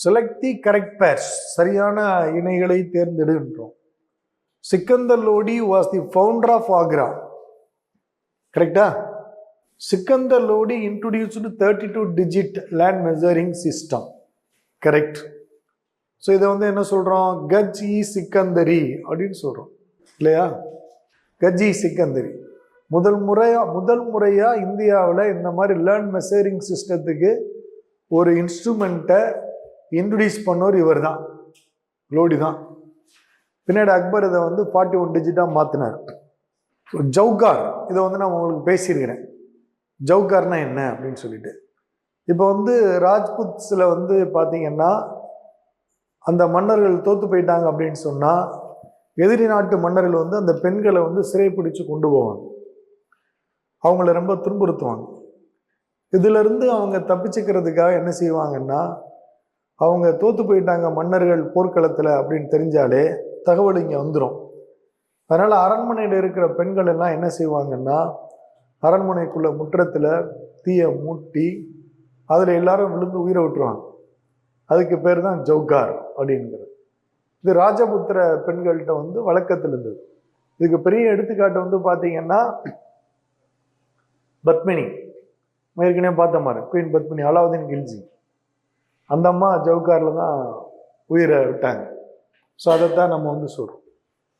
Select தி correct pairs, சரியான இணைகளை தேர்ந்தெடுன்றோம். Sikandar Lodi was the founder of Agra. கரெக்டா? Sikandar Lodi introduced 32 digit land measuring system. Correct. So இதை என்ன சொல்கிறோம்? கஜ்-இ சிக்கந்தரி அப்படின்னு சொல்கிறோம் இல்லையா? கஜ்-இ சிக்கந்தரி முதல் முறையாக இந்தியாவில் இந்த மாதிரி லேண்ட் மெஷரிங் சிஸ்டத்துக்கு ஒரு இன்ஸ்ட்ருமெண்ட்டை இன்ட்ரடியூஸ் பண்ணவர் இவர் தான், லோடி தான். பின்னாடி அக்பர் இதை 41 டிஜிட்டாக மாற்றினார். ஸோ ஜவுகார் இதை நான் உங்களுக்கு பேசியிருக்கிறேன். ஜவுகார்னா என்ன அப்படின்னு சொல்லிட்டு. இப்போ ராஜ்புத்ஸில் பார்த்தீங்கன்னா அந்த மன்னர்கள் தோற்று போயிட்டாங்க அப்படின்னு சொன்னால் எதிரி நாட்டு மன்னர்கள் அந்த பெண்களை சிறைப்பிடிச்சு கொண்டு போவாங்க, அவங்கள ரொம்ப துன்புறுத்துவாங்க. இதிலிருந்து அவங்க தப்பிச்சுக்கிறதுக்காக என்ன செய்வாங்கன்னா, அவங்க தோற்று போயிட்டாங்க மன்னர்கள் போர்க்களத்தில் அப்படின்னு தெரிஞ்சாலே தகவல் இங்கே வந்துடும். அதனால் அரண்மனையில் இருக்கிற பெண்கள் எல்லாம் என்ன செய்வாங்கன்னா, அரண்மனைக்குள்ள முற்றத்தில் தீயை மூட்டி அதில் எல்லாரும் விழுந்து உயிரை விட்டுருவாங்க. அதுக்கு பேர் தான் ஜவுகார் அப்படிங்கிறது. இது ராஜபுத்திர பெண்கள்கிட்ட வழக்கத்தில் இருந்தது. இதுக்கு பெரிய எடுத்துக்காட்டு பார்த்தீங்கன்னா பத்மினி, ஏற்கனவே பார்த்த மாதிரி குயின் பத்மினி, அலாவுதீன் கில்ஜி, அந்த அம்மா ஜவுகாரில் தான் உயிரை விட்டாங்க. ஸோ அதைத்தான் நம்ம சொல்கிறோம்.